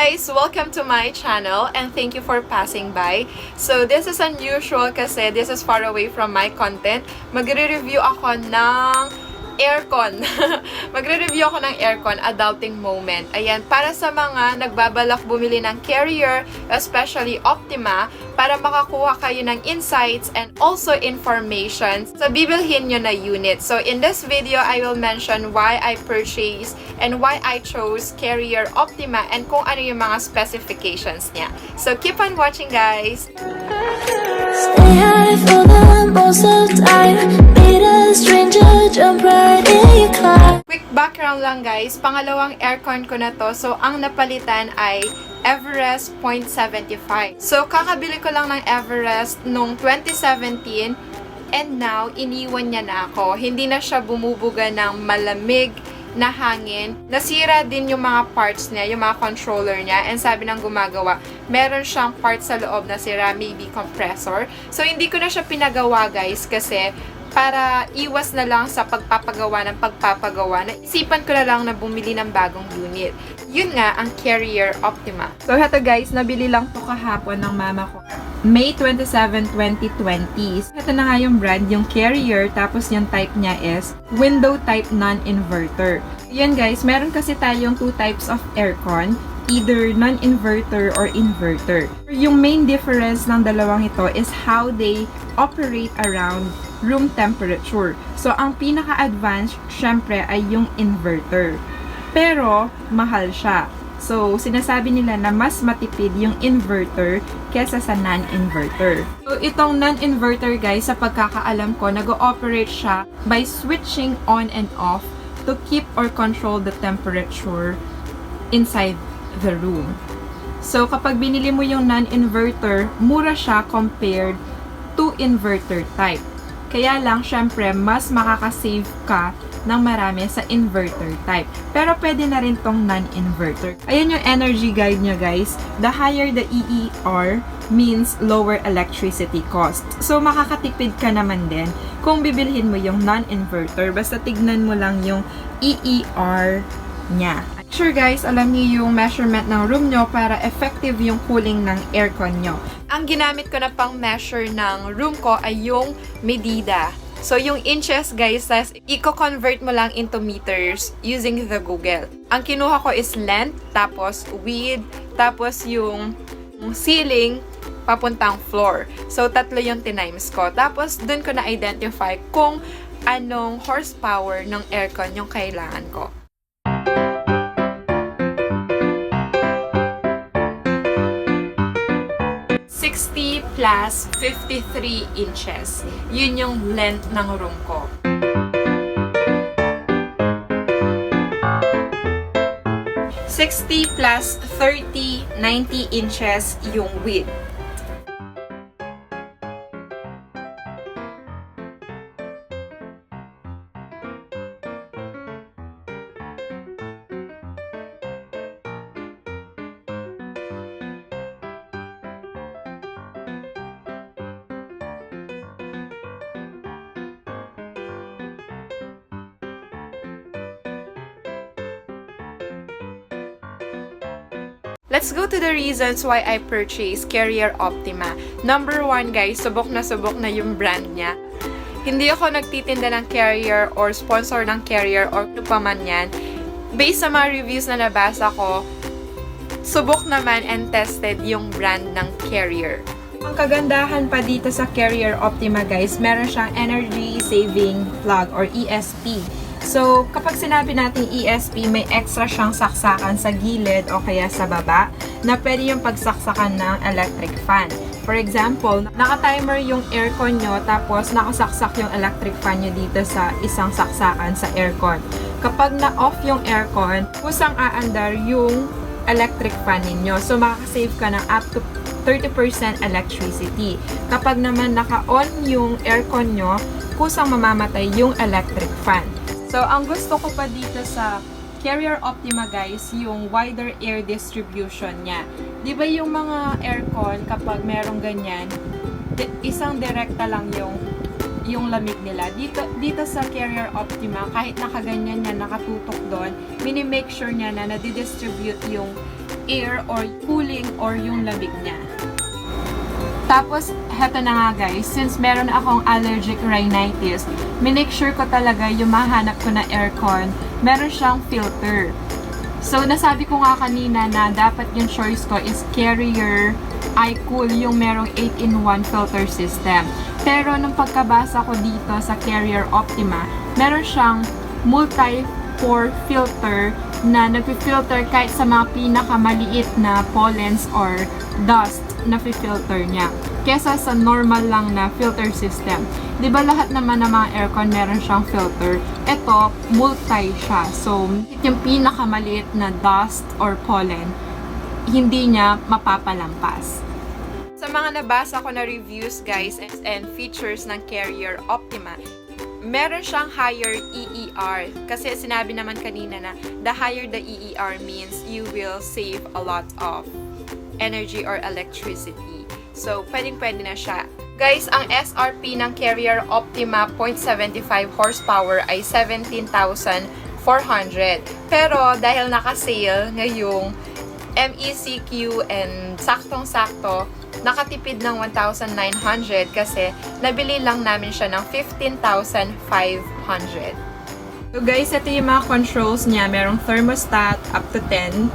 guys! Welcome to my channel and thank you for passing by. So this is unusual kasi this is far away from my content. Magre-review ako ng aircon. Magre-review ako ng aircon, adulting moment. Ayan, para sa mga nagbabalak bumili ng Carrier, especially Optima, para makakuha kayo ng insights and also information sa bibilhin nyo na unit. So in this video, I will mention why I purchased and why I chose Carrier Optima and kung ano yung mga specifications niya. So keep on watching, guys! Stay high for the most of time. Meet a stranger, jump right in your car. Quick background lang, guys. Pangalawang aircon ko na to. So ang napalitan ay Everest 0.75. So kakabili ko lang ng Everest nung 2017 and now iniwan niya na ako. Hindi na siya bumubuga ng malamig na hangin. Nasira din yung mga parts niya, yung mga controller niya. And sabi ng gumagawa, meron siyang parts sa loob na sira, maybe compressor. So hindi ko na siya pinagawa, guys, kasi para iwas na lang sa pagpapagawa, naisipan ko na lang na bumili ng bagong unit. Yun nga, ang Carrier Optima. So, heto guys, nabili lang to kahapon ng mama ko. May 27, 2020. Ito na nga yung brand, yung Carrier, tapos yung type niya is window type non-inverter. Yan guys, meron kasi tayong two types of aircon, either non-inverter or inverter. Yung main difference ng dalawang ito is how they operate around room temperature. So, ang pinaka-advanced, syempre, ay yung inverter. Pero, mahal siya. So, sinasabi nila na mas matipid yung inverter kesa sa non-inverter. So, itong non-inverter, guys, sa pagkakaalam ko, nag-ooperate siya by switching on and off to keep or control the temperature inside the room. So, kapag binili mo yung non-inverter, mura siya compared to inverter type. Kaya lang, syempre, mas makakasave ka ng marami sa inverter type. Pero pwede na rin tong non-inverter. Ayan yung energy guide nyo, guys. The higher the EER means lower electricity cost. So, makakatipid ka naman din kung bibilhin mo yung non-inverter. Basta tignan mo lang yung EER niya. Sure guys, alam niyo yung measurement ng room nyo para effective yung cooling ng aircon nyo. Ang ginamit ko na pang measure ng room ko ay yung medida. So, yung inches, guys, i-convert mo lang into meters using the Google. Ang kinuha ko is length, tapos width, tapos yung ceiling, papuntang floor. So, tatlo yung tinimes ko. Tapos, dun ko na-identify kung anong horsepower ng aircon yung kailangan ko. Plus 53 inches. Yun yung length ng room ko. Plus 30, 90 inches yung width. Let's go to the reasons why I purchased Carrier Optima. Number one, guys, subok na yung brand niya. Hindi ako nagtitinda ng Carrier or sponsor ng Carrier or ano pa man yan. Based sa mga reviews na nabasa ko, subok naman and tested yung brand ng Carrier. Ang kagandahan pa dito sa Carrier Optima, guys, meron siyang energy saving plug or ESP. So, kapag sinabi natin ESP, may extra siyang saksakan sa gilid o kaya sa baba na pwede yung pagsaksakan ng electric fan. For example, naka-timer yung aircon nyo tapos nakasaksak yung electric fan nyo dito sa isang saksakan sa aircon. Kapag na-off yung aircon, kusang aandar yung electric fan ninyo. So, makakasave ka ng up to 30% electricity. Kapag naman naka-on yung aircon nyo, kusang mamamatay yung electric fan. So, ang gusto ko pa dito sa Carrier Optima, guys, yung wider air distribution niya. Di ba yung mga aircon, kapag merong ganyan, isang direkta lang yung lamig nila. Dito sa Carrier Optima, kahit nakaganyan niya, nakatutok doon, mini-make sure niya na nadidistribute yung air or cooling or yung lamig niya. Tapos, heto na nga guys, since meron akong allergic rhinitis, minake sure ko talaga yung mahanap ko na aircon, meron siyang filter. So, nasabi ko nga kanina na dapat yung choice ko is Carrier iCool, yung merong 8-in-1 filter system. Pero, nung pagkabasa ko dito sa Carrier Optima, meron siyang multi-pore filter na nagpi-filter kahit sa mga pinakamaliit na pollens or dust na fi-filter niya. Kesa sa normal lang na filter system. Di ba lahat naman ng mga aircon meron siyang filter? Ito, multi siya. So, yung pinakamaliit na dust or pollen, hindi niya mapapalampas. Sa mga nabasa ko na reviews guys and features ng Carrier Optima, meron siyang higher EER. Kasi sinabi naman kanina na the higher the EER means you will save a lot of energy or electricity. So, pwedeng-pwede na siya. Guys, ang SRP ng Carrier Optima 0.75 horsepower ay 17,400. Pero, dahil naka-sale ngayong MECQ and saktong-sakto, nakatipid ng 1,900 kasi nabili lang namin siya ng 15,500. So guys, ito yung mga controls niya. Merong thermostat up to 10,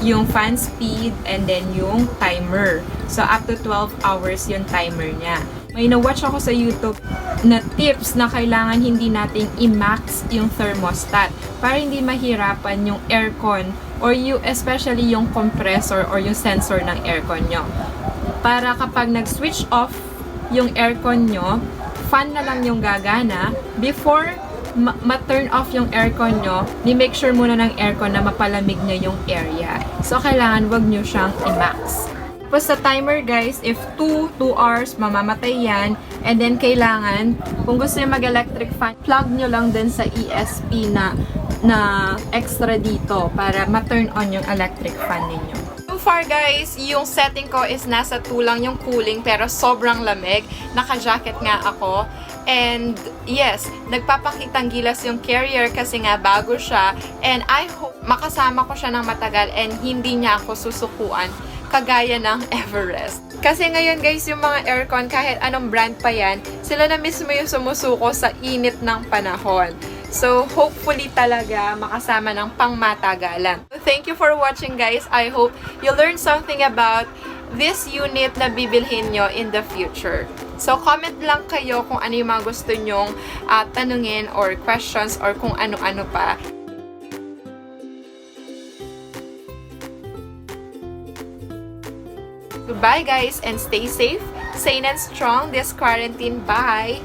yung fan speed, and then yung timer. So, up to 12 hours yung timer niya. May na-watch ako sa YouTube na tips na kailangan hindi nating i-max yung thermostat para hindi mahirapan yung aircon or especially yung compressor or yung sensor ng aircon nyo. Para kapag nag-switch off yung aircon nyo, fan na lang yung gagana. Before ma-turn off yung aircon nyo, ni-make sure muna ng aircon na mapalamig niya yung area. So, kailangan wag nyo siyang i-max. Tapos sa timer guys, if 2 hours, mamamatay yan. And then, kailangan, kung gusto nyo mag-electric fan, plug nyo lang din sa ESP na extra dito para ma-turn on yung electric fan ninyo. So far guys, yung setting ko is nasa 2 lang yung cooling pero sobrang lamig. Naka-jacket nga ako. And yes, nagpapakitang gilas yung Carrier kasi nga bago siya. And I hope makasama ko siya ng matagal and hindi niya ako susukuan kagaya ng Everest. Kasi ngayon guys, yung mga aircon, kahit anong brand pa yan, sila na mismo yung sumusuko sa init ng panahon. So, hopefully talaga makasama ng pangmatagalan. So, thank you for watching guys. I hope you learned something about this unit na bibilhin nyo in the future. So, comment lang kayo kung ano yung mga gusto nyong tanungin or questions or kung ano-ano pa. Goodbye guys and stay safe, sane and strong this quarantine. Bye!